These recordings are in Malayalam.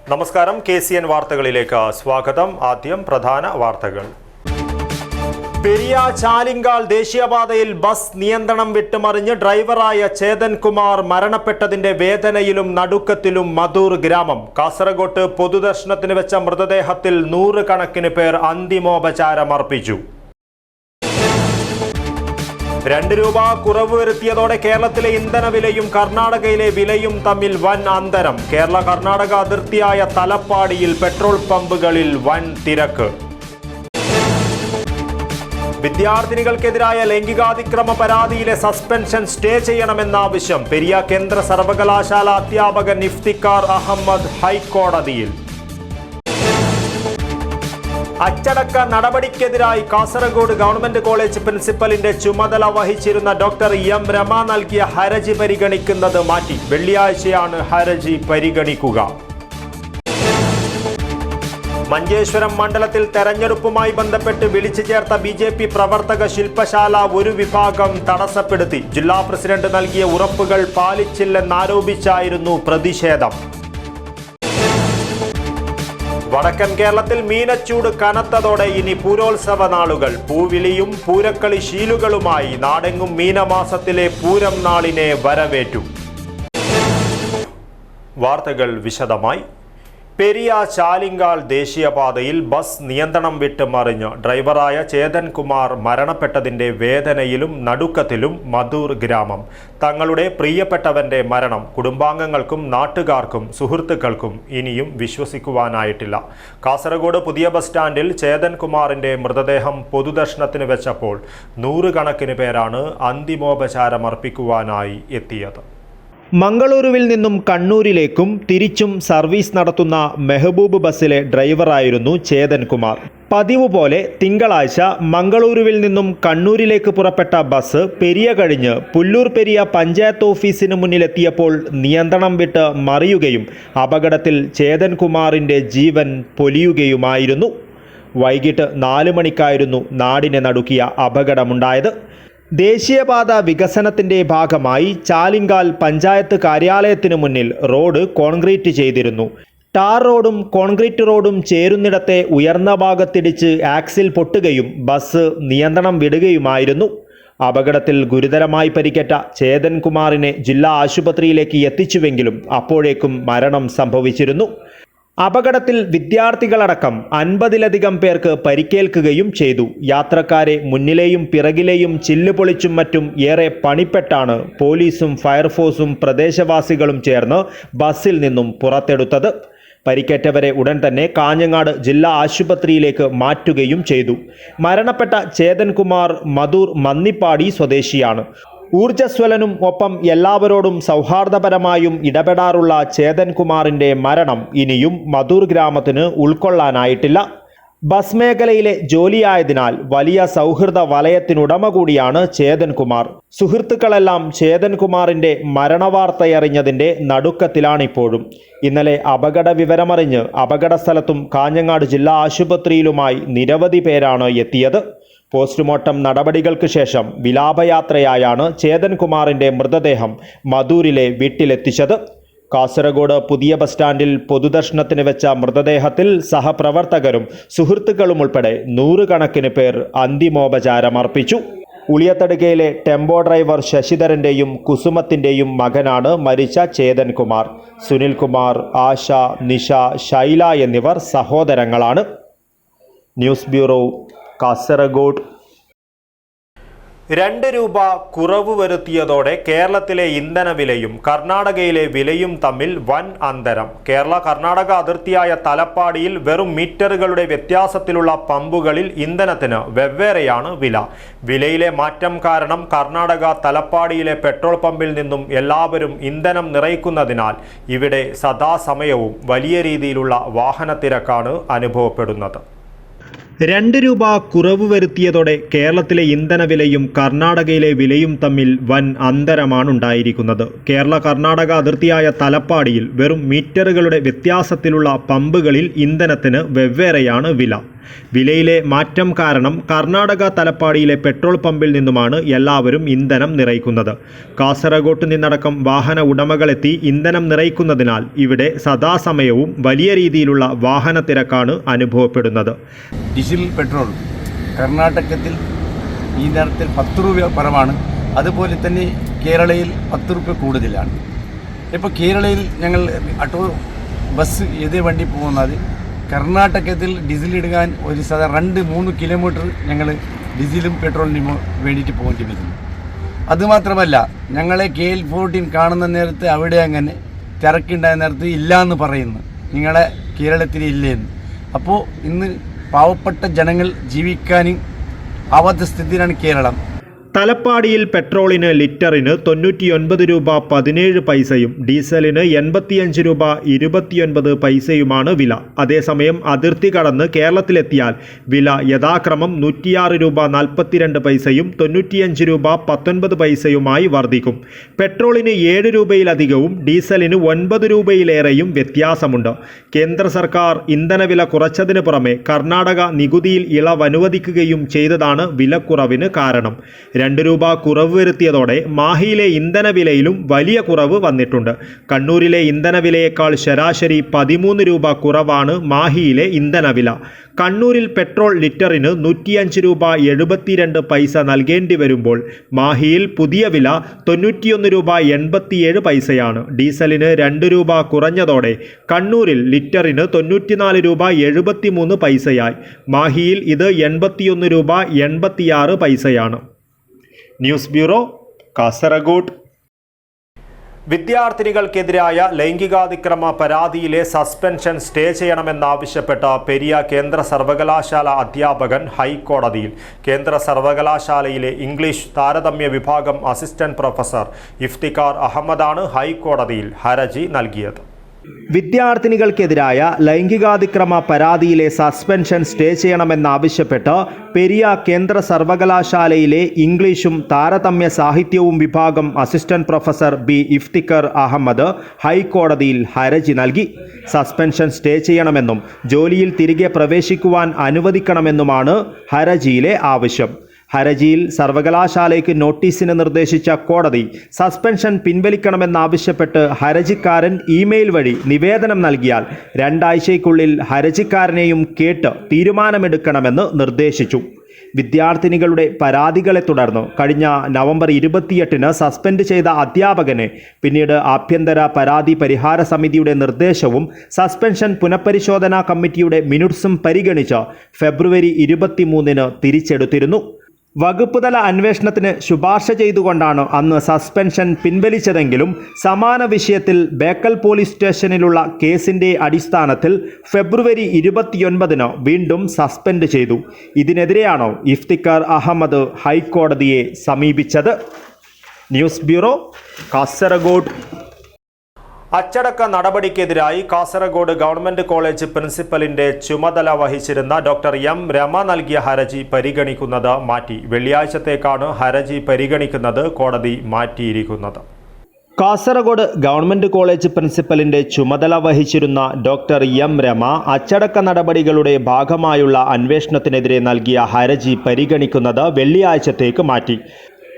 നമസ്കാരം, KCN വാർത്തകളിലേക്ക് സ്വാഗതം. ആദ്യം പ്രധാന വാർത്തകൾ. പെരിയ ചാലിങ്കാൽ ദേശീയപാതയിൽ ബസ് നിയന്ത്രണം വിട്ടുമറിഞ്ഞ് ഡ്രൈവറായ ചേതൻ കുമാർ മരണപ്പെട്ടതിന്റെ വേദനയിലും നടുക്കത്തിലും മധൂർ ഗ്രാമം. കാസർഗോഡ് പൊതുദർശനത്തിന് വെച്ച മൃതദേഹത്തിൽ 100 കണക്കിന് പേർ അന്തിമോപചാരം അർപ്പിച്ചു. 2 രൂപ കുറവ് വരുത്തിയതോടെ കേരളത്തിലെ ഇന്ധനവിലയും കർണാടകയിലെ വിലയും തമ്മിൽ വൻ അന്തരം. കേരള കർണാടക അതിർത്തിയായ തലപ്പാടിയിൽ പെട്രോൾ പമ്പുകളിൽ വൻ തിരക്ക്. വിദ്യാർത്ഥിനികൾക്കെതിരായ ലൈംഗികാതിക്രമ പരാതിയിലെ സസ്പെൻഷൻ സ്റ്റേ ചെയ്യണമെന്ന ആവശ്യം. പെരിയ കേന്ദ്ര സർവകലാശാല അധ്യാപകൻ ഇഫ്തിഖാർ അഹമ്മദ് ഹൈക്കോടതിയിൽ. അച്ചടക്ക നടപടിക്കെതിരായി കാസർഗോഡ് ഗവൺമെന്റ് കോളേജ് പ്രിൻസിപ്പലിന്റെ ചുമതല വഹിച്ചിരുന്ന ഡോക്ടർ M. രമ നൽകിയ ഹർജി പരിഗണിക്കുന്നത് മാറ്റി. വെള്ളിയാഴ്ചയാണ് ഹർജി പരിഗണിക്കുക. മഞ്ചേശ്വരം മണ്ഡലത്തിൽ തെരഞ്ഞെടുപ്പുമായി ബന്ധപ്പെട്ട് വിളിച്ചു ചേർത്ത BJP പ്രവർത്തക ശില്പശാല ഒരു വിഭാഗം തടസ്സപ്പെടുത്തി. ജില്ലാ പ്രസിഡന്റ് നൽകിയ ഉറപ്പുകൾ പാലിച്ചില്ലെന്നാരോപിച്ചായിരുന്നു പ്രതിഷേധം. വടക്കൻ കേരളത്തിൽ മീനച്ചൂട് കനത്തതോടെ ഇനി പൂരോത്സവ നാളുകൾ. പൂവിളിയും പൂരക്കളി ശീലുകളുമായി നാടെങ്ങും മീനമാസത്തിലെ പൂരം നാളിനെ വരവേറ്റു. വാർത്തകൾ വിശദമായി. പെരിയ ചാലിങ്കാൽ ദേശീയപാതയിൽ ബസ് നിയന്ത്രണം വിട്ട് മറിഞ്ഞ് ഡ്രൈവറായ ചേതൻ കുമാർ മരണപ്പെട്ടതിന്റെ വേദനയിലും നടുക്കത്തിലും മധൂർ ഗ്രാമം. തങ്ങളുടെ പ്രിയപ്പെട്ടവന്റെ മരണം കുടുംബാംഗങ്ങൾക്കും നാട്ടുകാർക്കും സുഹൃത്തുക്കൾക്കും ഇനിയും വിശ്വസിക്കുവാനായിട്ടില്ല. കാസർഗോഡ് പുതിയ ബസ് സ്റ്റാൻഡിൽ ചേതൻ കുമാറിന്റെ മൃതദേഹം പൊതുദർശനത്തിന് വെച്ചപ്പോൾ 100 കണക്കിന് പേരാണ് അന്തിമോപചാരം അർപ്പിക്കുവാനായി എത്തിയത്. മംഗളൂരുവിൽ നിന്നും കണ്ണൂരിലേക്കും തിരിച്ചും സർവീസ് നടത്തുന്ന മെഹബൂബ് ബസ്സിലെ ഡ്രൈവറായിരുന്നു ചേതൻ കുമാർ. പതിവ് പോലെ തിങ്കളാഴ്ച മംഗളൂരുവിൽ നിന്നും കണ്ണൂരിലേക്ക് പുറപ്പെട്ട ബസ് പെരിയ കഴിഞ്ഞ് പുല്ലൂർ പെരിയ പഞ്ചായത്ത് ഓഫീസിന് മുന്നിലെത്തിയപ്പോൾ നിയന്ത്രണം വിട്ട് മറിയുകയും അപകടത്തിൽ ചേതൻ കുമാറിൻ്റെ ജീവൻ പൊലിയുകയുമായിരുന്നു. വൈകിട്ട് 4 മണിക്കായിരുന്നു നാടിനെ നടുക്കിയ അപകടമുണ്ടായത്. ദേശീയപാത വികസനത്തിന്റെ ഭാഗമായി ചാലിങ്കാൽ പഞ്ചായത്ത് കാര്യാലയത്തിനു മുന്നിൽ റോഡ് കോൺക്രീറ്റ് ചെയ്തിരുന്നു. ടാർ റോഡും കോൺക്രീറ്റ് റോഡും ചേരുന്നിടത്തെ ഉയർന്ന ഭാഗത്തിടിച്ച് ആക്സിൽ പൊട്ടുകയും ബസ് നിയന്ത്രണം വിടുകയുമായിരുന്നു. അപകടത്തിൽ ഗുരുതരമായി പരിക്കേറ്റ ചേതൻ കുമാറിനെ ജില്ലാ ആശുപത്രിയിലേക്ക് എത്തിച്ചുവെങ്കിലും അപ്പോഴേക്കും മരണം സംഭവിച്ചിരുന്നു. അപകടത്തിൽ വിദ്യാർത്ഥികളടക്കം 50ലധികം പേർക്ക് പരിക്കേൽക്കുകയും ചെയ്തു. യാത്രക്കാരെ മുന്നിലെയും പിറകിലെയും ചില്ല് പൊളിച്ചും മറ്റും ഏറെ പണിപ്പെട്ടാണ് പോലീസും ഫയർഫോഴ്സും പ്രദേശവാസികളും ചേർന്ന് ബസ്സിൽ നിന്നും പുറത്തെടുത്തത്. പരിക്കേറ്റവരെ ഉടൻ തന്നെ കാഞ്ഞങ്ങാട് ജില്ലാ ആശുപത്രിയിലേക്ക് മാറ്റുകയും ചെയ്തു. മരണപ്പെട്ട ചേതൻ കുമാർ മധൂർ മന്നിപ്പാടി സ്വദേശിയാണ്. ഊർജ്ജസ്വലനും ഒപ്പം എല്ലാവരോടും സൗഹാർദ്ദപരമായും ഇടപെടാറുള്ള ചേതൻ കുമാറിൻ്റെ മരണം ഇനിയും മധൂർ ഗ്രാമത്തിന് ഉൾക്കൊള്ളാനായിട്ടില്ല. ബസ് മേഖലയിലെ ജോലിയായതിനാൽ വലിയ സൗഹൃദ വലയത്തിനുടമ കൂടിയാണ് ചേതൻ കുമാർ. സുഹൃത്തുക്കളെല്ലാം ചേതൻ കുമാറിൻ്റെ മരണവാർത്തയറിഞ്ഞതിൻ്റെ നടുക്കത്തിലാണിപ്പോഴും. ഇന്നലെ അപകട വിവരമറിഞ്ഞ് അപകട സ്ഥലത്തും കാഞ്ഞങ്ങാട് ജില്ലാ ആശുപത്രിയിലുമായി നിരവധി പേരാണ് എത്തിയത്. പോസ്റ്റ്മോർട്ടം നടപടികൾക്ക് ശേഷം വിലാപയാത്രയായാണ് ചേതൻ കുമാറിൻ്റെ മൃതദേഹം മധൂരിലെ വീട്ടിലെത്തിച്ചത്. കാസർഗോഡ് പുതിയ ബസ് സ്റ്റാൻഡിൽ പൊതുദർശനത്തിന് വെച്ച മൃതദേഹത്തിൽ സഹപ്രവർത്തകരും സുഹൃത്തുക്കളും ഉൾപ്പെടെ 100 കണക്കിന് പേർ അന്തിമോപചാരം അർപ്പിച്ചു. ഉളിയത്തടുകയിലെ ടെമ്പോ ഡ്രൈവർ ശശിധരൻ്റെയും കുസുമത്തിൻ്റെയും മകനാണ് മരിച്ച ചേതൻ കുമാർ. സുനിൽ കുമാർ, ആശ, നിഷ, ശൈല എന്നിവർ സഹോദരങ്ങളാണ്. News bureau, Kasaragod. 2 രൂപ കുറവ് വരുത്തിയതോടെ കേരളത്തിലെ ഇന്ധനവിലയും കർണാടകയിലെ വിലയും തമ്മിൽ വൻ അന്തരം. കേരള കർണാടക അതിർത്തിയായ തലപ്പാടിയിൽ വെറും മീറ്ററുകളുടെ വ്യത്യാസത്തിലുള്ള പമ്പുകളിൽ ഇന്ധനത്തിന് വെവ്വേറെയാണ് വില. വിലയിലെ മാറ്റം കാരണം കർണാടക തലപ്പാടിയിലെ പെട്രോൾ പമ്പിൽ നിന്നും എല്ലാവരും ഇന്ധനം നിറയ്ക്കുന്നതിനാൽ ഇവിടെ സദാസമയവും വലിയ രീതിയിലുള്ള വാഹനത്തിരക്കാണ് അനുഭവപ്പെടുന്നത്. 2 രൂപ കുറവ് വരുത്തിയതോടെ കേരളത്തിലെ ഇന്ധനവിലയും കർണാടകയിലെ വിലയും തമ്മിൽ വൻ അന്തരമാണുണ്ടായിരിക്കുന്നത്. കേരള കർണാടക അതിർത്തിയായ തലപ്പാടിയിൽ വെറും മീറ്ററുകളുടെ വ്യത്യാസത്തിലുള്ള പമ്പുകളിൽ ഇന്ധനത്തിന് വെവ്വേറെയാണ് വില. വിലയിലെ മാറ്റം കാരണം കർണാടക തലപ്പാടിയിലെ പെട്രോൾ പമ്പിൽ നിന്നുമാണ് എല്ലാവരും ഇന്ധനം നിറയ്ക്കുന്നത്. കാസർഗോഡ് നിന്നടക്കം വാഹന ഉടമകളെത്തി ഇന്ധനം നിറയ്ക്കുന്നതിനാൽ ഇവിടെ സദാസമയവും വലിയ രീതിയിലുള്ള വാഹന തിരക്കാണ് അനുഭവപ്പെടുന്നത്. ഡീസൽ പെട്രോൾ കർണാടകത്തിൽ ഈ നേരത്തിൽ 10 രൂപ കുറവാണ്. അതുപോലെ തന്നെ കേരളയിൽ 10 രൂപ കൂടുതലാണ്. ഇപ്പോൾ കേരളയിൽ ഞങ്ങൾ ഓട്ടോ ബസ് ഏത് വണ്ടി പോകുന്നത് കർണാടകത്തിൽ ഡീസൽ ഇടുകാൻ ഒരു 2-3 കിലോമീറ്റർ ഞങ്ങൾ ഡീസലും പെട്രോളിനും വേണ്ടിയിട്ട് പോകേണ്ടി വരുന്നു. അതുമാത്രമല്ല ഞങ്ങളെ KL-14 കാണുന്ന നേരത്ത് അവിടെ അങ്ങനെ തിരക്കുണ്ടായ നേരത്ത് ഇല്ല എന്ന് പറയുന്നു, നിങ്ങളെ കേരളത്തിൽ ഇല്ലേന്ന്. അപ്പോൾ ഇന്ന് പാവപ്പെട്ട ജനങ്ങൾ ജീവിക്കാനും ആവാത്ത സ്ഥിതിയിലാണ് കേരളം. തലപ്പാടിയിൽ പെട്രോളിന് ലിറ്ററിന് 99 രൂപ 17 പൈസയും ഡീസലിന് 85 രൂപ 29 പൈസയുമാണ് വില. അതേസമയം അതിർത്തി കടന്ന് കേരളത്തിലെത്തിയാൽ വില യഥാക്രമം 106 രൂപ 42 പൈസയും 95 രൂപ 19 പൈസയുമായി വർദ്ധിക്കും. പെട്രോളിന് 7 രൂപയിലധികവും ഡീസലിന് 9 രൂപയിലേറെയും വ്യത്യാസമുണ്ട്. കേന്ദ്ര സർക്കാർ ഇന്ധനവില കുറച്ചതിന് പുറമെ കർണാടക നികുതിയിൽ ഇളവ് അനുവദിക്കുകയും ചെയ്തതാണ് വിലക്കുറവിന് കാരണം. 2 രൂപ കുറവ് വരുത്തിയതോടെ മാഹിയിലെ ഇന്ധനവിലയിലും വലിയ കുറവ് വന്നിട്ടുണ്ട്. കണ്ണൂരിലെ ഇന്ധനവിലയേക്കാൾ ശരാശരി 13 രൂപ കുറവാണ് മാഹിയിലെ ഇന്ധനവില. കണ്ണൂരിൽ പെട്രോൾ ലിറ്ററിന് 105 രൂപ 72 പൈസ നൽകേണ്ടി വരുമ്പോൾ മാഹിയിൽ പുതിയ വില 91 രൂപ 87 പൈസയാണ്. ഡീസലിന് 2 രൂപ കുറഞ്ഞതോടെ കണ്ണൂരിൽ ലിറ്ററിന് 94 രൂപ 73 പൈസയായി. മാഹിയിൽ ഇത് 81 രൂപ 86 പൈസയാണ്. News bureau, Kasaragod. വിദ്യാർത്ഥിനികൾക്കെതിരായ ലൈംഗികാതിക്രമ പരാതിയിലെ സസ്പെൻഷൻ സ്റ്റേ ചെയ്യണമെന്നാവശ്യപ്പെട്ട പെരിയ കേന്ദ്ര സർവകലാശാല അധ്യാപകൻ ഹൈക്കോടതിയിൽ. കേന്ദ്ര സർവകലാശാലയിലെ ഇംഗ്ലീഷ് താരതമ്യ വിഭാഗം അസിസ്റ്റന്റ് പ്രൊഫസർ ഇഫ്തിഖാർ അഹമ്മദാണ് ഹൈക്കോടതിയിൽ ഹർജി നൽകിയത്. വിദ്യാർത്ഥിനികൾക്കെതിരായ ലൈംഗികാതിക്രമ പരാതിയിലെ സസ്പെൻഷൻ സ്റ്റേ ചെയ്യണമെന്നാവശ്യപ്പെട്ട് പെരിയ കേന്ദ്ര സർവകലാശാലയിലെ ഇംഗ്ലീഷും താരതമ്യ സാഹിത്യവും വിഭാഗം assistant professor B Iftikhar Ahmed ഹൈക്കോടതിയിൽ ഹർജി നൽകി. സസ്പെൻഷൻ സ്റ്റേ ചെയ്യണമെന്നും ജോലിയിൽ തിരികെ പ്രവേശിക്കുവാൻ അനുവദിക്കണമെന്നുമാണ് ഹർജിയിലെ ആവശ്യം. ഹർജിയിൽ സർവകലാശാലയ്ക്ക് നോട്ടീസിന് നിർദ്ദേശിച്ച കോടതി സസ്പെൻഷൻ പിൻവലിക്കണമെന്നാവശ്യപ്പെട്ട് ഹർജിക്കാരൻ ഇമെയിൽ വഴി നിവേദനം നൽകിയാൽ 2 ആഴ്ചയ്ക്കുള്ളിൽ ഹർജിക്കാരനെയും കേട്ട് തീരുമാനമെടുക്കണമെന്ന് നിർദ്ദേശിച്ചു. വിദ്യാർത്ഥിനികളുടെ പരാതികളെ തുടർന്ന് കഴിഞ്ഞ നവംബർ 28-ന് സസ്പെൻഡ് ചെയ്ത അധ്യാപകനെ പിന്നീട് ആഭ്യന്തര പരാതി പരിഹാര സമിതിയുടെ നിർദ്ദേശവും സസ്പെൻഷൻ പുനഃപരിശോധനാ കമ്മിറ്റിയുടെ മിനിറ്റ്സും പരിഗണിച്ച് ഫെബ്രുവരി 23-ന് തിരിച്ചെടുത്തിരുന്നു. വകുപ്പ് തല അന്വേഷണത്തിന് ശുപാർശ ചെയ്തുകൊണ്ടാണ് അന്ന് സസ്പെൻഷൻ പിൻവലിച്ചതെങ്കിലും സമാന വിഷയത്തിൽ ബേക്കൽ പോലീസ് സ്റ്റേഷനിലുള്ള കേസിൻ്റെ അടിസ്ഥാനത്തിൽ ഫെബ്രുവരി 29-ന് വീണ്ടും സസ്പെൻഡ് ചെയ്തു. ഇതിനെതിരെയാണോ ഇഫ്തിഖാർ അഹമ്മദ് ഹൈക്കോടതിയെ സമീപിച്ചത്? News bureau, Kasaragod. അച്ചടക്ക നടപടിക്കെതിരായി കാസർഗോഡ് ഗവൺമെന്റ് കോളേജ് പ്രിൻസിപ്പലിന്റെ ചുമതല വഹിച്ചിരുന്ന ഡോക്ടർ എം രമ നൽകിയ ഹർജി പരിഗണിക്കുന്നത് മാറ്റി. വെള്ളിയാഴ്ചത്തേക്കാണ് ഹർജി പരിഗണിക്കുന്നത് കോടതി മാറ്റിയിരിക്കുന്നത്. കാസർഗോഡ് ഗവൺമെന്റ് കോളേജ് പ്രിൻസിപ്പലിന്റെ ചുമതല വഹിച്ചിരുന്ന ഡോക്ടർ എം രമ അച്ചടക്ക നടപടികളുടെ ഭാഗമായുള്ള അന്വേഷണത്തിനെതിരെ നൽകിയ ഹർജി പരിഗണിക്കുന്നത് വെള്ളിയാഴ്ചത്തേക്ക് മാറ്റി.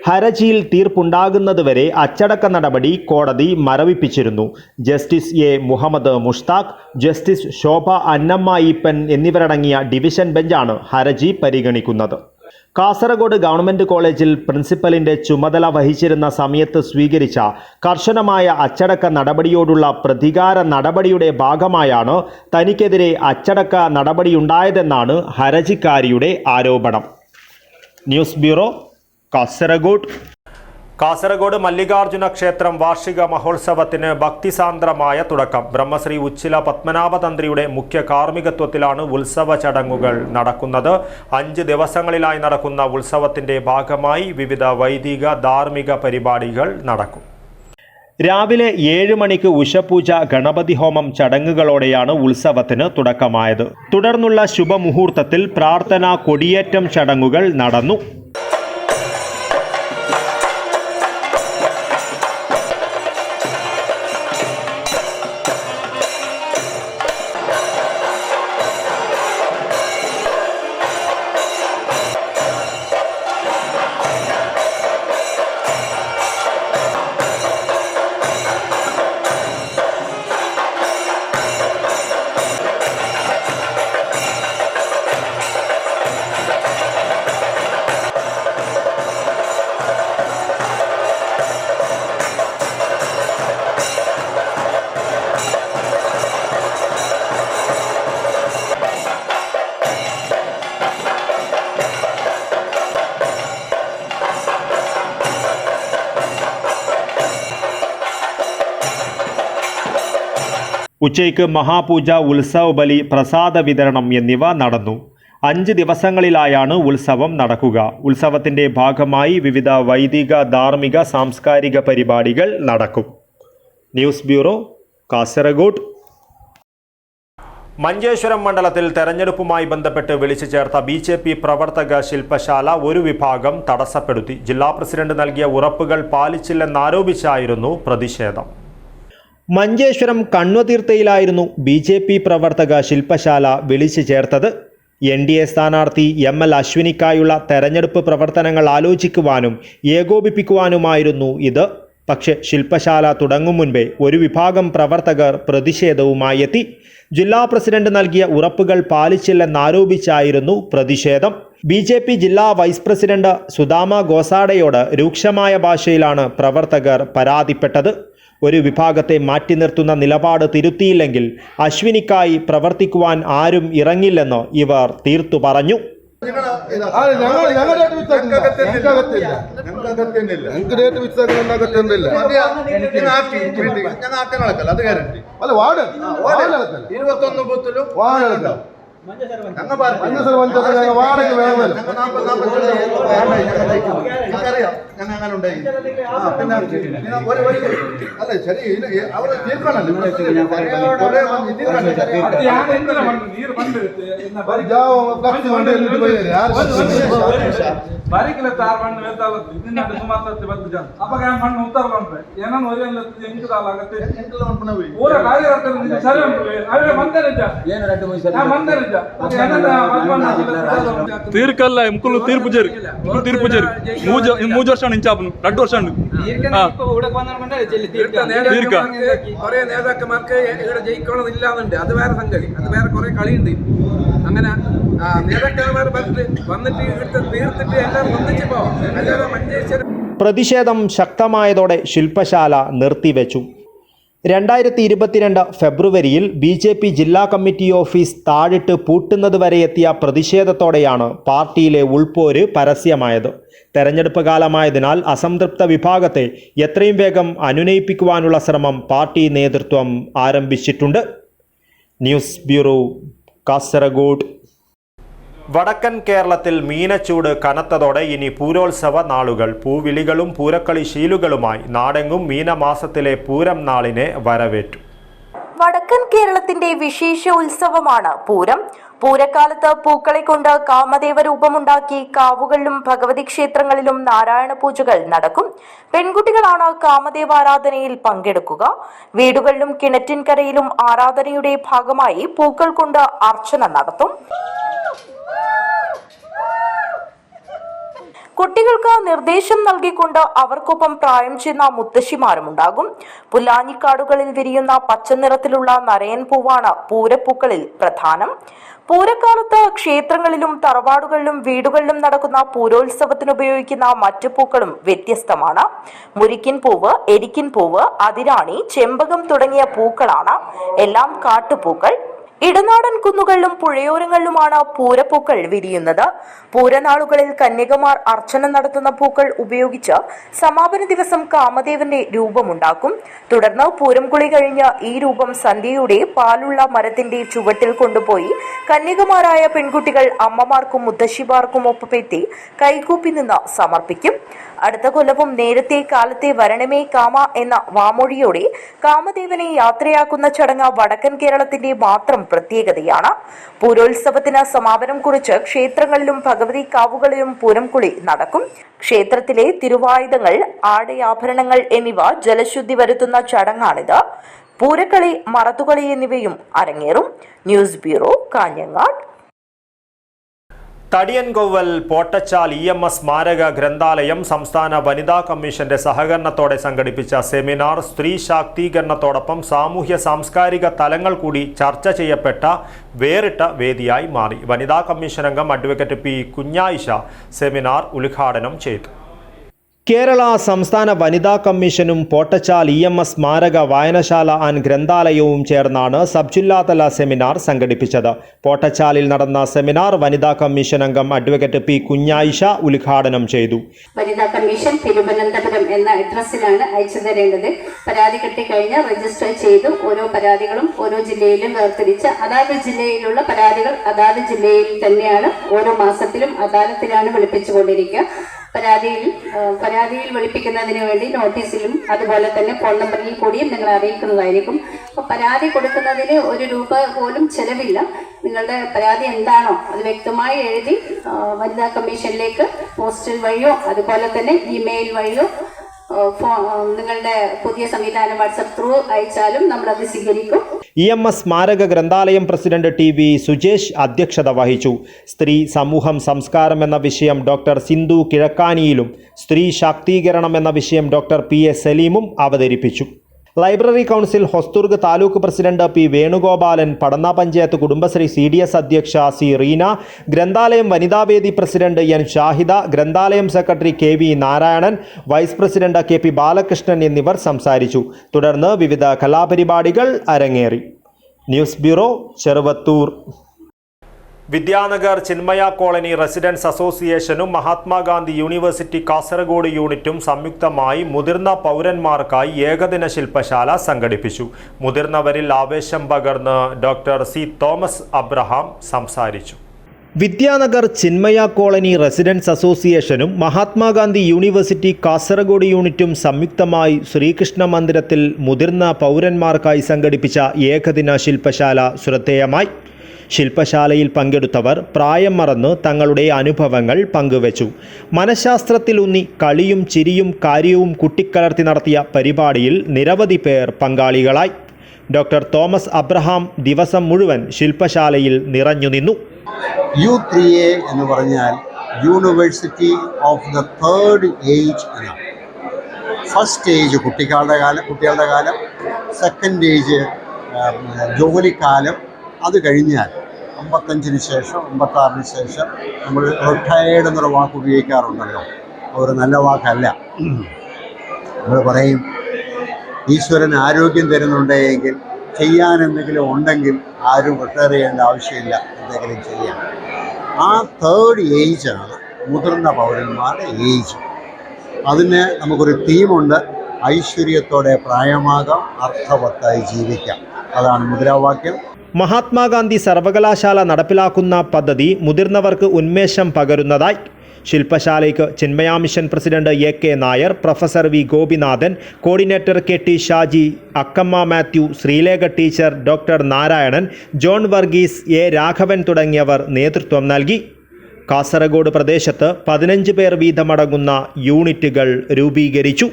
ഹർജിയിൽ തീർപ്പുണ്ടാകുന്നതുവരെ അച്ചടക്ക നടപടി കോടതി മരവിപ്പിച്ചിരുന്നു. Justice A Muhammad Mushtaq, justice Shobha Annamma Eappen എന്നിവരടങ്ങിയ ഡിവിഷൻ ബെഞ്ചാണ് ഹർജി പരിഗണിക്കുന്നത്. കാസർഗോഡ് ഗവൺമെന്റ് കോളേജിൽ പ്രിൻസിപ്പലിന്റെ ചുമതല വഹിച്ചിരുന്ന സമയത്ത് സ്വീകരിച്ച കർശനമായ അച്ചടക്ക നടപടിയോടുള്ള പ്രതികാര നടപടിയുടെ ഭാഗമായാണ് തനിക്കെതിരെ അച്ചടക്ക നടപടിയുണ്ടായതെന്നാണ് ഹർജിക്കാരിയുടെ ആരോപണം. News bureau, Kasaragod. കാസർഗോഡ് മല്ലികാർജുന ക്ഷേത്രം വാർഷിക മഹോത്സവത്തിന് ഭക്തിസാന്ദ്രമായ തുടക്കം. ബ്രഹ്മശ്രീ ഉച്ചില പത്മനാഭ തന്ത്രിയുടെ മുഖ്യ കാർമ്മികത്വത്തിലാണ് ഉത്സവ ചടങ്ങുകൾ നടക്കുന്നത്. 5 ദിവസങ്ങളിലായി നടക്കുന്ന ഉത്സവത്തിന്റെ ഭാഗമായി വിവിധ വൈദിക ധാർമ്മിക പരിപാടികൾ നടക്കും. രാവിലെ 7 മണിക്ക് ഉഷപൂജ, ഗണപതി ഹോമം ചടങ്ങുകളോടെയാണ് ഉത്സവത്തിന് തുടക്കമായത്. തുടർന്നുള്ള ശുഭമുഹൂർത്തത്തിൽ പ്രാർത്ഥന, കൊടിയേറ്റം ചടങ്ങുകൾ നടന്നു. ഉച്ചയ്ക്ക് മഹാപൂജ, ഉത്സവ ബലി, പ്രസാദ വിതരണം എന്നിവ നടന്നു. 5 ദിവസങ്ങളിലായാണ് ഉത്സവം നടക്കുക. ഉത്സവത്തിൻ്റെ ഭാഗമായി വിവിധ വൈദിക, ധാർമ്മിക, സാംസ്കാരിക പരിപാടികൾ നടക്കും. News bureau, Kasaragod. മഞ്ചേശ്വരം മണ്ഡലത്തിൽ തെരഞ്ഞെടുപ്പുമായി ബന്ധപ്പെട്ട് വിളിച്ചു ചേർത്ത BJP പ്രവർത്തക ശില്പശാല ഒരു വിഭാഗം തടസ്സപ്പെടുത്തി. ജില്ലാ പ്രസിഡന്റ് നൽകിയ ഉറപ്പുകൾ പാലിച്ചില്ലെന്നാരോപിച്ചായിരുന്നു പ്രതിഷേധം. മഞ്ചേശ്വരം കണ്വതീർത്ഥയിലായിരുന്നു BJP പ്രവർത്തക ശില്പശാല വിളിച്ചു ചേർത്തത്. NDA സ്ഥാനാർത്ഥി ML അശ്വിനിക്കായുള്ള തെരഞ്ഞെടുപ്പ് പ്രവർത്തനങ്ങൾ ആലോചിക്കുവാനും ഏകോപിപ്പിക്കുവാനുമായിരുന്നു ഇത്. പക്ഷേ ശില്പശാല തുടങ്ങും മുൻപേ ഒരു വിഭാഗം പ്രവർത്തകർ പ്രതിഷേധവുമായി എത്തി. ജില്ലാ പ്രസിഡന്റ് നൽകിയ ഉറപ്പുകൾ പാലിച്ചില്ലെന്നാരോപിച്ചായിരുന്നു പ്രതിഷേധം. BJP ജില്ലാ വൈസ് പ്രസിഡന്റ് സുദാമ ഗോസാഡയോട് രൂക്ഷമായ ഭാഷയിലാണ് പ്രവർത്തകർ പരാതിപ്പെട്ടത്. ഒരു വിഭാഗത്തെ മാറ്റി നിർത്തുന്ന നിലപാട് തിരുത്തിയില്ലെങ്കിൽ അശ്വിനിക്കായി പ്രവർത്തിക്കുവാൻ ആരും ഇറങ്ങില്ലെന്ന് ഇവർ തീർത്തു പറഞ്ഞു. తీర్కల్లా ముక్కులు తీర్పు జరి మూడు వర్షాలు ఇచ్చాను 2 വർഷമാണ് തീർക്ക കുറെ നേതാക്കന്മാർക്ക് ഇവിടെ ജയിക്കണമെന്നില്ലാന്നുണ്ട്. അത് വേറെ സംഗതി, അത് വേറെ കുറെ കളിയുണ്ട്. അങ്ങനെ നേതാക്കന്മാർ വന്നിട്ട് ഇവിടുത്തെ തീർത്തിട്ട് എല്ലാവരും ഒന്നിച്ച് പോവാം. അല്ലാതെ മഞ്ചേശ്വരം. പ്രതിഷേധം ശക്തമായതോടെ ശില്പശാല നിർത്തിവെച്ചു. 2022 ഫെബ്രുവരിയിൽ BJP ജില്ലാ കമ്മിറ്റി ഓഫീസ് താഴിട്ട് പൂട്ടുന്നതുവരെ എത്തിയ പ്രതിഷേധത്തോടെയാണ് പാർട്ടിയിലെ ഉൾപോര് പരസ്യമായത്. തെരഞ്ഞെടുപ്പ് കാലമായതിനാൽ അസംതൃപ്ത വിഭാഗത്തെ എത്രയും വേഗം അനുനയിപ്പിക്കുവാനുള്ള ശ്രമം പാർട്ടി നേതൃത്വം ആരംഭിച്ചിട്ടുണ്ട്. News bureau, Kasaragod. വടക്കൻ കേരളത്തിൽ മീനച്ചൂട് കനത്തതോടെ ഇനി പൂരോത്സവ നാളുകൾ. പൂവിളികളും പൂരക്കളി ശീലുകളുമായി നാടെങ്ങും മീനമാസത്തിലെ പൂരം നാളിനെ വരവേറ്റു. വടക്കൻ കേരളത്തിന്റെ വിശേഷ ഉത്സവമാണ് പൂരം. പൂരക്കാലത്ത് പൂക്കളെ കൊണ്ട് കാമദേവ രൂപമുണ്ടാക്കി കാവുകളിലും ഭഗവതി ക്ഷേത്രങ്ങളിലും നാരായണ പൂജകൾ നടക്കും. പെൺകുട്ടികളാണ് കാമദേവാരാധനയിൽ പങ്കെടുക്കുക. വീടുകളിലും കിണറ്റിൻകരയിലും ആരാധനയുടെ ഭാഗമായി പൂക്കൾ കൊണ്ട് അർച്ചന നടത്തും. കുട്ടികൾക്ക് നിർദ്ദേശം നൽകിക്കൊണ്ട് അവർക്കൊപ്പം പ്രായം ചെന്ന മുത്തശ്ശിമാരുമുണ്ടാകും. പുല്ലാഞ്ഞിക്കാടുകളിൽ വിരിയുന്ന പച്ചനിറത്തിലുള്ള നരയൻ പൂവാണ് പൂരപ്പൂക്കളിൽ പ്രധാനം. പൂരക്കാലത്ത് ക്ഷേത്രങ്ങളിലും തറവാടുകളിലും വീടുകളിലും നടക്കുന്ന പൂരോത്സവത്തിന് ഉപയോഗിക്കുന്ന മറ്റു പൂക്കളും വ്യത്യസ്തമാണ്. മുരിക്കിൻ പൂവ്, എരിക്കിൻ പൂവ്, അതിരാണി, ചെമ്പകം തുടങ്ങിയ പൂക്കളാണ്. എല്ലാം കാട്ടുപൂക്കൾ. ഇടനാടൻ കുന്നുകളിലും പുഴയോരങ്ങളിലുമാണ് പൂരപ്പൂക്കൾ വിരിയുന്നത്. പൂരനാളുകളിൽ കന്യകമാർ അർച്ചന നടത്തുന്ന പൂക്കൾ ഉപയോഗിച്ച് സമാപന ദിവസം കാമദേവന്റെ രൂപമുണ്ടാക്കും. തുടർന്ന് പൂരം കുളി കഴിഞ്ഞ് ഈ രൂപം സന്ധ്യയുടെ പാലുള്ള മരത്തിന്റെ ചുവട്ടിൽ കൊണ്ടുപോയി കന്യകമാരായ പെൺകുട്ടികൾ അമ്മമാർക്കും മുത്തശ്ശിമാർക്കും ഒപ്പമെത്തി കൈകൂപ്പി നിന്ന് സമർപ്പിക്കും. അടുത്ത കൊല്ലവും നേരത്തെ കാലത്തെ വരണമേ കാമ എന്ന വാമൊഴിയോടെ കാമദേവനെ യാത്രയാക്കുന്ന ചടങ്ങ് വടക്കൻ കേരളത്തിന്റെ മാത്രം പ്രത്യേകതയാണ്. പൂരോത്സവത്തിന് സമാപനം കുറിച്ച് ക്ഷേത്രങ്ങളിലും ഭഗവതി കാവുകളിലും പൂരംകുളി നടക്കും. ക്ഷേത്രത്തിലെ തിരുവായുധങ്ങൾ, ആടയാഭരണങ്ങൾ എന്നിവ ജലശുദ്ധി വരുത്തുന്ന ചടങ്ങാണിത്. പൂരക്കളി, മറത്തുകളി എന്നിവയും അരങ്ങേറും. News bureau, Kanhangad. Thadiyankovval Pottachal EMS സ്മാരക ഗ്രന്ഥാലയം സംസ്ഥാന വനിതാ കമ്മീഷന്റെ സഹകരണത്തോടെ സംഘടിപ്പിച്ച സെമിനാർ സ്ത്രീ ശാക്തീകരണത്തോടൊപ്പം സാമൂഹ്യ സാംസ്കാരിക തലങ്ങൾ കൂടി ചർച്ച ചെയ്യപ്പെട്ട വേറിട്ട വേദിയായി മാറി. വനിതാ കമ്മീഷൻ അംഗം അഡ്വക്കേറ്റ് P. കുഞ്ഞായിഷ സെമിനാർ ഉദ്ഘാടനം ചെയ്തു. കേരള സംസ്ഥാന വനിതാ കമ്മീഷനും പോട്ടച്ചാൽ EMS സ്മാരക വായനശാല ആൻഡ് ഗ്രന്ഥാലയവും ചേർന്നാണ് സബ് ജില്ലാതല സെമിനാർ സംഘടിപ്പിച്ചത്. പോട്ടച്ചാലിൽ നടന്ന സെമിനാർ വനിതാ കമ്മീഷൻ അംഗം അഡ്വക്കേറ്റ് പി കുഞ്ഞായിഷ ഉദ്ഘാടനം ചെയ്തു. വനിതാ കമ്മീഷൻ തിരുവനന്തപുരം എന്ന അഡ്രസ്സിലാണ് അയച്ചു തരേണ്ടത്. പരാതി കിട്ടിക്കഴിഞ്ഞാൽ രജിസ്റ്റർ ചെയ്തു ഓരോ പരാതികളും ഓരോ ജില്ലയിലും വേർതിരിച്ച് അതാത് ജില്ലയിലുള്ള പരാതികൾ അതാത് ജില്ലയിൽ തന്നെയാണ് ഓരോ മാസത്തിലും അദാലത്തിലാണ് വിളിപ്പിച്ചുകൊണ്ടിരിക്കുക. പരാതിയിൽ വിളിപ്പിക്കുന്നതിന് വേണ്ടി നോട്ടീസിലും അതുപോലെ തന്നെ ഫോൺ നമ്പറിൽ കൂടിയും നിങ്ങൾ അറിയിക്കുന്നതായിരിക്കും. അപ്പോൾ പരാതി കൊടുക്കുന്നതിന് ₹1 പോലും ചെലവില്ല. നിങ്ങളുടെ പരാതി എന്താണോ അത് വ്യക്തമായി എഴുതി വനിതാ കമ്മീഷനിലേക്ക് പോസ്റ്റൽ വഴിയോ അതുപോലെ തന്നെ ഇമെയിൽ വഴിയോ നിങ്ങളുടെ പുതിയ സംവിധാനം വാട്സപ്പ് ത്രൂ അയച്ചാലും നമ്മളത് സ്വീകരിക്കും. EMS സ്മാരക ഗ്രന്ഥാലയം പ്രസിഡന്റ് TV സുജേഷ് അധ്യക്ഷത വഹിച്ചു. സ്ത്രീ സമൂഹം സംസ്കാരം എന്ന വിഷയം ഡോക്ടർ സിന്ധു കിഴക്കാനിയിലും സ്ത്രീ ശാക്തീകരണം എന്ന വിഷയം ഡോക്ടർ PA സലീമും അവതരിപ്പിച്ചു. Library council Hosdurg taluk president P Venugopalan, Padanna panchayat Kudumbashree CDS അധ്യക്ഷ C റീന, ഗ്രന്ഥാലയം വനിതാവേദി പ്രസിഡന്റ് N ഷാഹിദ, ഗ്രന്ഥാലയം secretary KV Narayanan, vice president KP Balakrishnan എന്നിവർ സംസാരിച്ചു. തുടർന്ന് വിവിധ കലാപരിപാടികൾ അരങ്ങേറി. News bureau, Cheruvathur. Vidyanagar Chinmaya colony residence അസോസിയേഷനും മഹാത്മാഗാന്ധി യൂണിവേഴ്സിറ്റി കാസർഗോഡ് യൂണിറ്റും സംയുക്തമായി മുതിർന്ന പൗരന്മാർക്കായി ഏകദിന ശില്പശാല സംഘടിപ്പിച്ചു. മുതിർന്നവരിൽ ആവേശം പകർന്ന് ഡോക്ടർ C തോമസ് അബ്രഹാം സംസാരിച്ചു. വിദ്യാനഗർ ചിന്മയ കോളനി റെസിഡൻസ് അസോസിയേഷനും മഹാത്മാഗാന്ധി യൂണിവേഴ്സിറ്റി കാസർഗോഡ് യൂണിറ്റും സംയുക്തമായി ശ്രീകൃഷ്ണ മന്ദിരത്തിൽ മുതിർന്ന പൗരന്മാർക്കായി സംഘടിപ്പിച്ച ഏകദിന ശില്പശാല ശ്രദ്ധേയമായി. ശില്പശാലയിൽ പങ്കെടുത്തവർ പ്രായം മറന്ന് തങ്ങളുടെ അനുഭവങ്ങൾ പങ്കുവച്ചു. മനഃശാസ്ത്രത്തിലൂന്നി കളിയും ചിരിയും കാര്യവും കുട്ടിക്കലർത്തി നടത്തിയ പരിപാടിയിൽ നിരവധി പേർ പങ്കാളികളായി. ഡോക്ടർ തോമസ് അബ്രഹാം ദിവസം മുഴുവൻ ശില്പശാലയിൽ നിറഞ്ഞു നിന്നു. U3A എന്ന് പറഞ്ഞാൽ university of the third age എന്നാണ്. ഫസ്റ്റ് ഏജ് കുട്ടികളുടെ കാലം, സെക്കൻഡ് ഏജ് ജോലിക്കാലം, അത് കഴിഞ്ഞാൽ 55 ശേഷം 56 ശേഷം നമ്മൾ റിട്ടയേർഡ് എന്നൊരു വാക്ക് ഉപയോഗിക്കാറുണ്ടല്ലോ. ഒരു നല്ല വാക്കല്ല. നമ്മൾ പറയും ഈശ്വരൻ ആരോഗ്യം തരുന്നുണ്ടെങ്കിൽ ചെയ്യാൻ എന്തെങ്കിലും ഉണ്ടെങ്കിൽ ആരും റിട്ടയർ ചെയ്യേണ്ട ആവശ്യമില്ല, എന്തെങ്കിലും ചെയ്യാം. ആ തേർഡ് ഏജാണ് മുതിർന്ന പൗരന്മാരുടെ ഏജ്. അതിന് നമുക്കൊരു തീമുണ്ട്, ഐശ്വര്യത്തോടെ പ്രായമാകാം, അർത്ഥവത്തായി ജീവിക്കാം. അതാണ് മുദ്രാവാക്യം. മഹാത്മാഗാന്ധി സർവകലാശാല നടപ്പിലാക്കുന്ന പദ്ധതി മുതിർന്നവർക്ക് ഉന്മേഷം പകരുന്നതായി. ശില്പശാലയ്ക്ക് Chinmaya mission president AK Nair, professor V Gopinathan, coordinator KT Shaji, Akkamma Mathew, Sreelekha teacher, doctor Narayanan, John Varghese, A Raghavan തുടങ്ങിയവർ നേതൃത്വം നൽകി. കാസർഗോഡ് പ്രദേശത്ത് 15 പേർ വീതമടങ്ങുന്ന യൂണിറ്റുകൾ രൂപീകരിച്ചു.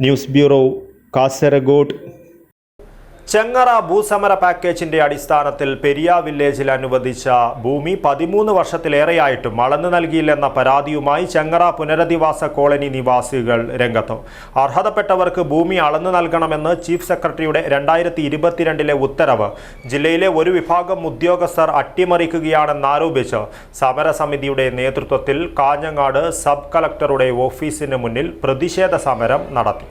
News bureau, Kasaragod. ചെങ്ങറ ഭൂസമര പാക്കേജിന്റെ അടിസ്ഥാനത്തിൽ പെരിയ വില്ലേജിൽ അനുവദിച്ച ഭൂമി 13 വർഷത്തിലേറെയായിട്ടും അളന്നു നൽകിയില്ലെന്ന പരാതിയുമായി ചെങ്ങറ പുനരധിവാസ കോളനി നിവാസികൾ രംഗത്ത്. അർഹതപ്പെട്ടവർക്ക് ഭൂമി അളന്നു നൽകണമെന്ന് ചീഫ് സെക്രട്ടറിയുടെ 2022 ഉത്തരവ് ജില്ലയിലെ ഒരു വിഭാഗം ഉദ്യോഗസ്ഥർ അട്ടിമറിക്കുകയാണെന്നാരോപിച്ച് സമരസമിതിയുടെ നേതൃത്വത്തിൽ കാഞ്ഞങ്ങാട് സബ് കളക്ടറുടെ ഓഫീസിന് മുന്നിൽ പ്രതിഷേധ സമരം നടത്തി.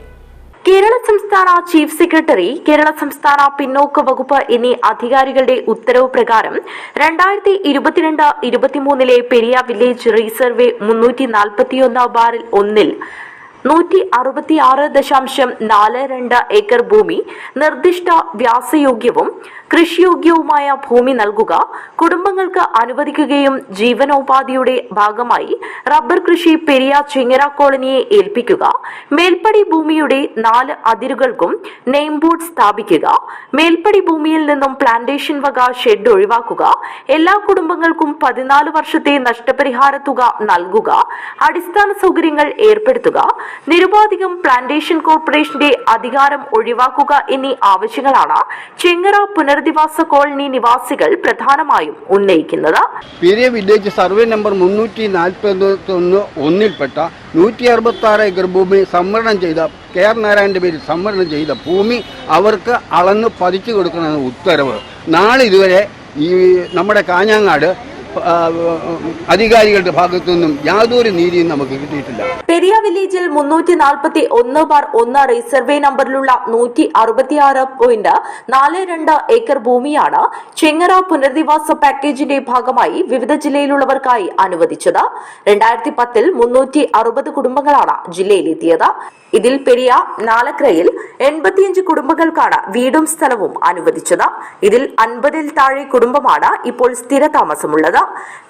കേരള സംസ്ഥാന ചീഫ് സെക്രട്ടറി, കേരള സംസ്ഥാന പിന്നോക്ക വകുപ്പ് എന്നീ അധികാരികളുടെ ഉത്തരവ് പ്രകാരം 2022-23 പെരിയ വില്ലേജ് റീസർവേ 341/1 166.42 ഏക്കർ ഭൂമി നിർദ്ദിഷ്ട വ്യാസയോഗ്യവും കൃഷിയോഗ്യവുമായ ഭൂമി നൽകുക, കുടുംബങ്ങൾക്ക് അനുവദിക്കുകയും ജീവനോപാധിയുടെ ഭാഗമായി റബ്ബർ കൃഷി പെരിയ ചെങ്ങറ കോളനിയെ ഏൽപ്പിക്കുക, മേൽപ്പടി ഭൂമിയുടെ 4 അതിരുകൾക്കും നെയിം ബോർഡ് സ്ഥാപിക്കുക, മേൽപ്പടി ഭൂമിയിൽ നിന്നും പ്ലാന്റേഷൻ വക ഷെഡ് ഒഴിവാക്കുക, എല്ലാ കുടുംബങ്ങൾക്കും 14 വർഷത്തെ നഷ്ടപരിഹാര തുക നൽകുക, അടിസ്ഥാന സൗകര്യങ്ങൾ ഏർപ്പെടുത്തുക, നിരുപാധികം പ്ലാന്റേഷൻ കോർപ്പറേഷന്റെ അധികാരം ഒഴിവാക്കുക എന്നീ ആവശ്യങ്ങളാണ് ചെങ്ങറ പുനരധിവാസ കോളനി നിവാസികൾ പ്രധാനമായും ഉന്നയിക്കുന്നത്. പെരിയ വില്ലേജ് സർവേ നമ്പർ 341-1ൽപ്പെട്ട 166 ഏക്കർ ഭൂമി സംവരണം ചെയ്ത KR നാരായണന്റെ പേരിൽ സംവരണം ചെയ്ത ഭൂമി അവർക്ക് അളന്ന് പതിച്ചു കൊടുക്കണമെന്ന് ഉത്തരവ്. നാളെ ഇതുവരെ ഈ നമ്മുടെ കാഞ്ഞങ്ങാട് അധികാരികളുടെ ഭാഗത്തു നിന്നും യാതൊരു നീതിയും നമുക്ക് കിട്ടിയിട്ടില്ല. പെരിയ വില്ലേജിൽ 341/1 റിസർവേ നമ്പറിലുള്ള 166.42 ഏക്കർ ഭൂമിയാണ് ചെങ്ങറ പുനരധിവാസ പാക്കേജിന്റെ ഭാഗമായി വിവിധ ജില്ലയിലുള്ളവർക്കായി അനുവദിച്ചത്. 2010-ൽ 360 കുടുംബങ്ങളാണ് ജില്ലയിലെത്തിയത്. ഇതിൽ പെരിയ നാലക്രയിൽ 85 കുടുംബങ്ങൾക്കാണ് വീടും സ്ഥലവും അനുവദിച്ചത്. ഇതിൽ 50-ൽ താഴെ കുടുംബമാണ് ഇപ്പോൾ സ്ഥിരതാമസമുള്ളത്.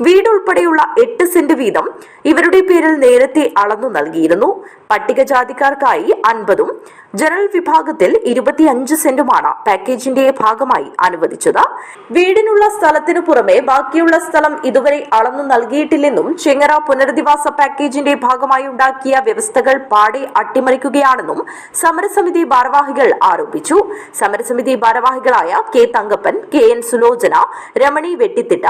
വീടുൾപ്പെടെയുള്ള 8 സെന്റ് വീതം ഇവരുടെ പേരിൽ നേരത്തെ അളന്നു നൽകിയിരുന്നു. പട്ടികജാതിക്കാർക്കായി 50-ഉം ജനറൽ വിഭാഗത്തിൽ 25 സെന്റുമാണ് പാക്കേജിന്റെ ഭാഗമായി അനുവദിച്ചത്. വീടിനുള്ള സ്ഥലത്തിനു പുറമെ ബാക്കിയുള്ള സ്ഥലം ഇതുവരെ അളന്നു നൽകിയിട്ടില്ലെന്നും ചെങ്ങറ പുനരധിവാസ പാക്കേജിന്റെ ഭാഗമായി ഉണ്ടാക്കിയ വ്യവസ്ഥകൾ പാടെ അട്ടിമറിക്കുകയാണെന്നും സമരസമിതി ഭാരവാഹികൾ ആരോപിച്ചു. സമരസമിതി ഭാരവാഹികളായ K Thankappan, K N Sulochana, Ramani Vettithitta,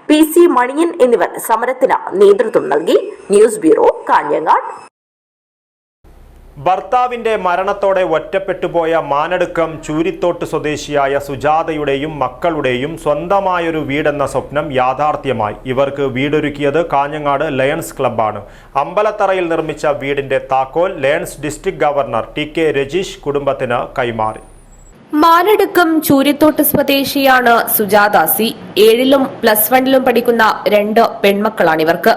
PC Maniyan എന്നിവർ സമരത്തിന് നേതൃത്വം നൽകി. News bureau, Kanhangad. ഭർത്താവിന്റെ മരണത്തോടെ ഒറ്റപ്പെട്ടുപോയ മാനടുക്കം ചൂരിത്തോട്ട് സ്വദേശിയായ സുജാതയുടെയും മക്കളുടെയും സ്വന്തമായൊരു വീടെന്ന സ്വപ്നം യാഥാർത്ഥ്യമായി. ഇവർക്ക് വീടൊരുക്കിയത് കാഞ്ഞങ്ങാട് ലയൺസ് ക്ലബ്ബാണ്. അമ്പലത്തറയിൽ നിർമ്മിച്ച വീടിന്റെ താക്കോൽ lions district governor TK Rajeesh കുടുംബത്തിന് കൈമാറി. മാനടുക്കം ചൂരിത്തോട്ട് സ്വദേശിയാണ് സുജാത സി. 7-ലും +1-ലും പഠിക്കുന്ന 2 പെൺമക്കളാണിവർക്ക്.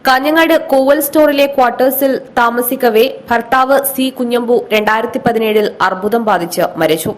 കാഞ്ഞങ്ങാട് കോവൽ സ്റ്റോറിലെ ക്വാർട്ടേഴ്സിൽ താമസിക്കവേ ഭർത്താവ് C കുഞ്ഞമ്പു 2017-ൽ അർബുദം ബാധിച്ച് മരിച്ചു.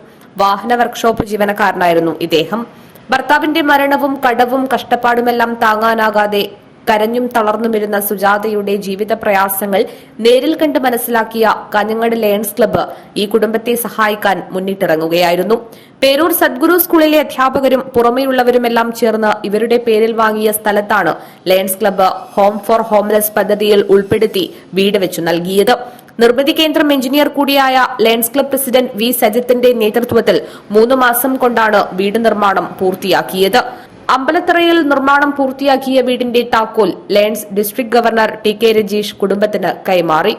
വാഹന വർക്ക്ഷോപ്പ് ജീവനക്കാരനായിരുന്നു ഇദ്ദേഹം. ഭർത്താവിന്റെ മരണവും കടവും കഷ്ടപ്പാടുമെല്ലാം താങ്ങാനാകാതെ കരഞ്ഞും തളർന്നുമിരുന്ന സുജാതയുടെ ജീവിത പ്രയാസങ്ങൾ നേരിൽ കണ്ട് മനസ്സിലാക്കിയ കാഞ്ഞങ്ങാട് ലയൺസ് ക്ലബ്ബ് ഈ കുടുംബത്തെ സഹായിക്കാൻ മുന്നിട്ടിറങ്ങുകയായിരുന്നു. പേരൂർ സദ്ഗുരു സ്കൂളിലെ അധ്യാപകരും പുറമെയുള്ളവരുമെല്ലാം ചേർന്ന് ഇവരുടെ പേരിൽ വാങ്ങിയ സ്ഥലത്താണ് lions club home for homeless പദ്ധതിയിൽ ഉൾപ്പെടുത്തി വീട് വെച്ചു നൽകിയത്. നിർമ്മിതി കേന്ദ്രം എഞ്ചിനീയർ കൂടിയായ ലയൺസ് ക്ലബ്ബ് പ്രസിഡന്റ് V സജിത്തിന്റെ നേതൃത്വത്തിൽ 3 മാസം കൊണ്ടാണ് വീട് നിർമ്മാണം പൂർത്തിയാക്കിയത്. അമ്പലത്തറയിൽ നിർമ്മാണം പൂർത്തിയാക്കിയ വീടിന്റെ താക്കോൽ lions district governor TK Rajeesh കുടുംബത്തിന് കൈമാറി.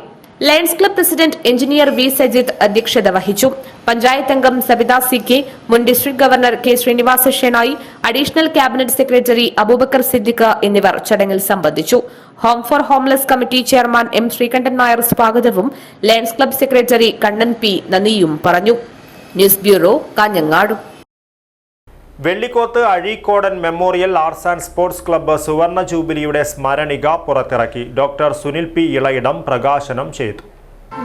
Lions club president engineer V Sajith അധ്യക്ഷത വഹിച്ചു. പഞ്ചായത്ത് അംഗം സബിത CK, മുൻ district governor K Srinivasa Shenoy, additional cabinet secretary Abubakar Siddique എന്നിവർ ചടങ്ങിൽ സംബന്ധിച്ചു. Home for homeless committee chairman M Sreekantan Nair സ്വാഗതവും lions club secretary Kannan P നന്ദിയും പറഞ്ഞു. News bureau, Kanhangad. Vellikoth Azhikodan memorial arts and sports club സുവർണ ജൂബിലിയുടെ സ്മരണിക പുറത്തിറക്കി. ഡോക്ടർ സുനിൽ P ഇളയിടം പ്രകാശനം ചെയ്തു.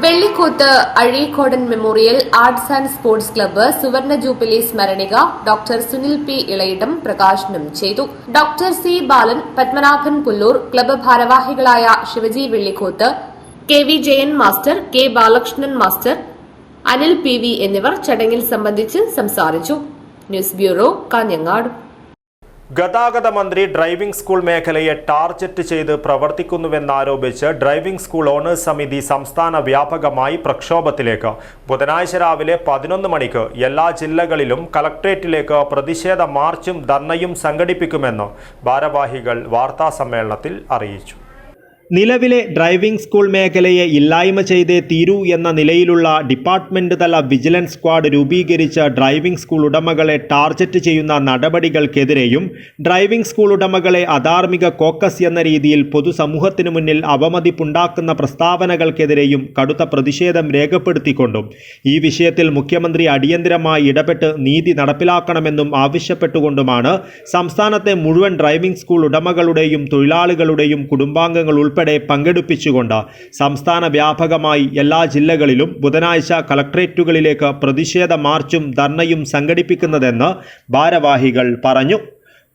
Vellikoth Azhikodan memorial arts and sports club സുവർണ ജൂബിലി സ്മരണിക ഡോക്ടർ സുനിൽ P ഇളയിടം പ്രകാശനം ചെയ്തു. Doctor C Balan, Padmanabhan Pullur, club ഭാരവാഹികളായ Shivaji Vellikoth, KV Jayan master, K Balakrishnan master, Anil PV എന്നിവർ ചടങ്ങിൽ സംബന്ധിച്ച് സംസാരിച്ചു. News bureau, Kanhangad. ഗതാഗത മന്ത്രി ഡ്രൈവിംഗ് സ്കൂൾ മേഖലയെ ടാർഗറ്റ് ചെയ്ത് പ്രവർത്തിക്കുന്നുവെന്നാരോപിച്ച് ഡ്രൈവിംഗ് സ്കൂൾ ഓണേഴ്സ് സമിതി സംസ്ഥാന വ്യാപകമായി പ്രക്ഷോഭത്തിലേക്ക്. ബുധനാഴ്ച രാവിലെ 11 മണിക്ക് എല്ലാ ജില്ലകളിലും കളക്ട്രേറ്റിലേക്ക് പ്രതിഷേധ മാർച്ചും ധർണയും സംഘടിപ്പിക്കുമെന്ന് ഭാരവാഹികൾ വാർത്താസമ്മേളനത്തിൽ അറിയിച്ചു. നിലവിലെ ഡ്രൈവിംഗ് സ്കൂൾ മേഖലയെ ഇല്ലായ്മ ചെയ്തേ തീരൂ എന്ന നിലയിലുള്ള ഡിപ്പാർട്ട്മെന്റ് തല വിജിലൻസ് സ്ക്വാഡ് രൂപീകരിച്ച ഡ്രൈവിംഗ് സ്കൂൾ ഉടമകളെ ടാർഗറ്റ് ചെയ്യുന്ന നടപടികൾക്കെതിരെയും ഡ്രൈവിംഗ് സ്കൂൾ ഉടമകളെ അധാർമിക കോക്കസ് എന്ന രീതിയിൽ പൊതുസമൂഹത്തിനു മുന്നിൽ അവമതിപ്പുണ്ടാക്കുന്ന പ്രസ്താവനകൾക്കെതിരെയും കടുത്ത പ്രതിഷേധം രേഖപ്പെടുത്തിക്കൊണ്ടും ഈ വിഷയത്തിൽ മുഖ്യമന്ത്രി അടിയന്തരമായി ഇടപെട്ട് നീതി നടപ്പിലാക്കണമെന്നും ആവശ്യപ്പെട്ടുകൊണ്ടുമാണ് സംസ്ഥാനത്തെ മുഴുവൻ ഡ്രൈവിംഗ് സ്കൂൾ ഉടമകളുടെയും തൊഴിലാളികളുടെയും കുടുംബാംഗങ്ങൾ ഉൾപ്പെടെ പങ്കെടുപ്പിച്ചുകൊണ്ട് സംസ്ഥാന വ്യാപകമായി എല്ലാ ജില്ലകളിലും ബുധനാഴ്ച കളക്ട്രേറ്റുകളിലേക്ക് പ്രതിഷേധ മാർച്ചും ധർണയും സംഘടിപ്പിക്കുന്നതെന്ന് ഭാരവാഹികൾ പറഞ്ഞു.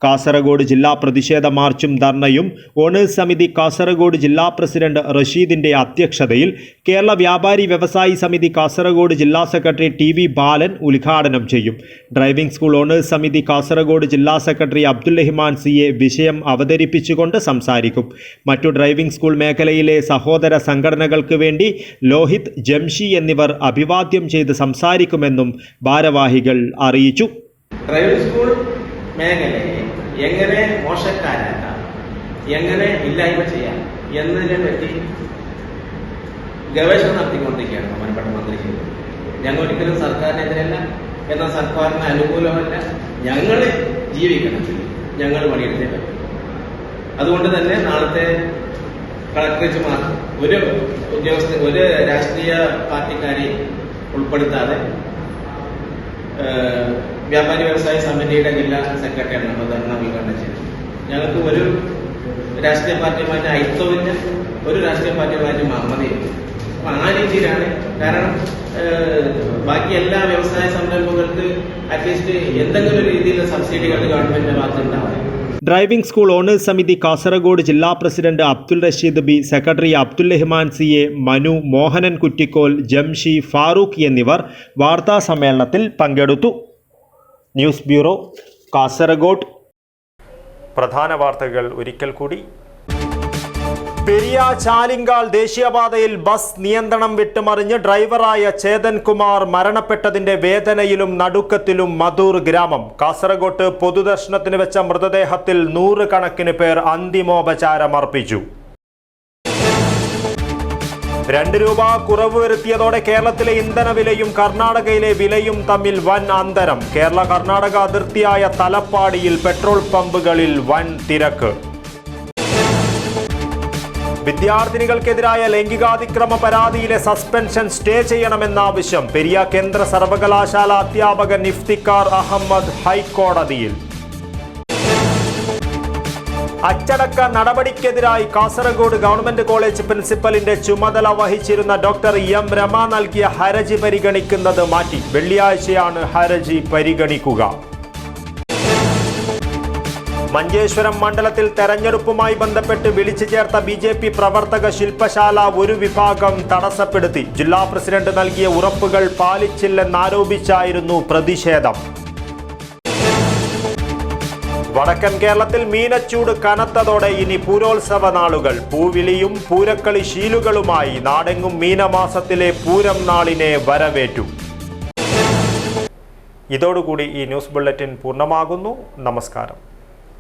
കാസർഗോഡ് ജില്ലാ പ്രതിഷേധ മാർച്ചും ധർണയും ഓണേഴ്സ് സമിതി കാസർഗോഡ് ജില്ലാ പ്രസിഡന്റ് റഷീദിന്റെ അധ്യക്ഷതയിൽ കേരള വ്യാപാരി വ്യവസായി സമിതി കാസർഗോഡ് ജില്ലാ സെക്രട്ടറി TV ബാലൻ ഉദ്ഘാടനം ചെയ്യും. ഡ്രൈവിംഗ് സ്കൂൾ ഓണേഴ്സ് സമിതി കാസർഗോഡ് ജില്ലാ സെക്രട്ടറി അബ്ദുൽ-റഹ്മാൻ CA വിഷയം അവതരിപ്പിച്ചുകൊണ്ട് സംസാരിക്കും. മറ്റു ഡ്രൈവിംഗ് സ്കൂൾ മേഖലയിലെ സഹോദര സംഘടനകൾക്ക് വേണ്ടി ലോഹിത്, ജംഷി എന്നിവർ അഭിവാദ്യം ചെയ്ത് സംസാരിക്കുമെന്നും ഭാരവാഹികൾ അറിയിച്ചു. ഡ്രൈവിംഗ് സ്കൂൾ മേഖലയെ എങ്ങനെ മോശക്കാരാക്കാം, എങ്ങനെ ഇല്ലായ്മ ചെയ്യാം എന്നതിനെ പറ്റി ഗവേഷണം നടത്തിക്കൊണ്ടിരിക്കുകയാണ് ബഹുമാനപ്പെട്ട മന്ത്രി ചെയ്തത്. ഞങ്ങൾ ഒരിക്കലും സർക്കാരിനെതിരല്ല, എന്നാൽ സർക്കാരിന് അനുകൂലമല്ല. ഞങ്ങൾ ജീവിക്കണമെങ്കിൽ ഞങ്ങൾ പണിയെടുത്തേ പറ്റും. അതുകൊണ്ട് തന്നെ നാളത്തെ കളക്ടറേറ്റുമാർ ഒരു രാഷ്ട്രീയ പാർട്ടിക്കാരെയും ഉൾപ്പെടുത്താതെ വ്യാപാരി വ്യവസായ സമിതിയുടെ ജില്ലാ സെക്രട്ടറിയാണ് നമ്മൾ ധർണ ഉദ്ഘാടനം ചെയ്തത്. ഞങ്ങൾക്ക് ഒരു രാഷ്ട്രീയ പാർട്ടിയുമായിട്ട് ഐക്യമില്ല, ഒരു രാഷ്ട്രീയ പാർട്ടിയുമായിട്ട് മമതയില്ല. അപ്പൊ ആ രീതിയിലാണ്. കാരണം ബാക്കി എല്ലാ വ്യവസായ സംരംഭങ്ങൾക്ക് അറ്റ്ലീസ്റ്റ് എന്തെങ്കിലും രീതിയിലുള്ള സബ്സിഡികൾ ഗവൺമെന്റിന്റെ ഭാഗത്തുണ്ടാവും. ഡ്രൈവിംഗ് സ്കൂൾ ഓണേഴ്സ് സമിതി കാസർഗോഡ് ജില്ലാ president Abdul Rasheed B, secretary Abdul Rahman CA, Manu, Mohanan Kuttikkol, Jamshi, Farooq എന്നിവർ വാർത്താ സമ്മേളനത്തിൽ പങ്കെടുത്തു. News bureau, Kasaragod. പ്രധാന വാർത്തകൾ ഒരിക്കൽ കൂടി. പെരിയ ചാലിങ്കാൽ ദേശീയപാതയിൽ ബസ് നിയന്ത്രണം വിട്ടുമറിഞ്ഞ് ഡ്രൈവറായ ചേതൻ കുമാർ മരണപ്പെട്ടതിന്റെ വേദനയിലും നടുക്കത്തിലും മധൂർ ഗ്രാമം. കാസർഗോഡ് പൊതുദർശനത്തിന് വെച്ച മൃതദേഹത്തിൽ 100 കണക്കിന് പേർ അന്തിമോപചാരം അർപ്പിച്ചു. 2 രൂപ കുറവ് വരുത്തിയതോടെ കേരളത്തിലെ ഇന്ധനവിലയും കർണാടകയിലെ വിലയും തമ്മിൽ വൻ അന്തരം. കേരള കർണാടക അതിർത്തിയായ തലപ്പാടിയിൽ പെട്രോൾ പമ്പുകളിൽ വൻ തിരക്ക്. വിദ്യാർത്ഥിനികൾക്കെതിരായ ലൈംഗികാതിക്രമ പരാതിയിലെ സസ്പെൻഷൻ സ്റ്റേ ചെയ്യണമെന്ന ആവശ്യം. പെരിയ കേന്ദ്ര സർവകലാശാല അധ്യാപകൻ ഇഫ്തിഖാർ അഹമ്മദ് ഹൈക്കോടതിയിൽ. അച്ചടക്ക നടപടിക്കെതിരായി കാസർഗോഡ് ഗവൺമെന്റ് കോളേജ് പ്രിൻസിപ്പലിന്റെ ചുമതല വഹിച്ചിരുന്ന ഡോക്ടർ എം രമ നൽകിയ ഹർജി പരിഗണിക്കുന്നത് മാറ്റി. വെള്ളിയാഴ്ചയാണ് ഹർജി പരിഗണിക്കുക. മഞ്ചേശ്വരം മണ്ഡലത്തിൽ തെരഞ്ഞെടുപ്പുമായി ബന്ധപ്പെട്ട് വിളിച്ചു ചേർത്ത BJP പ്രവർത്തക ശില്പശാല ഒരു വിഭാഗം തടസ്സപ്പെടുത്തി. ജില്ലാ പ്രസിഡന്റ് നൽകിയ ഉറപ്പുകൾ പാലിച്ചില്ലെന്നാരോപിച്ചായിരുന്നു പ്രതിഷേധം. വടക്കൻ കേരളത്തിൽ മീനച്ചൂട് കനത്തതോടെ ഇനി പൂരോത്സവ നാളുകൾ. പൂവിളിയും പൂരക്കളി ശീലുകളുമായി നാടെങ്ങും മീനമാസത്തിലെ പൂരം നാളിനെ വരവേറ്റു. ഇതോടുകൂടി ഈ ന്യൂസ് ബുള്ളറ്റിൻ പൂർണ്ണമാകുന്നു. നമസ്കാരം.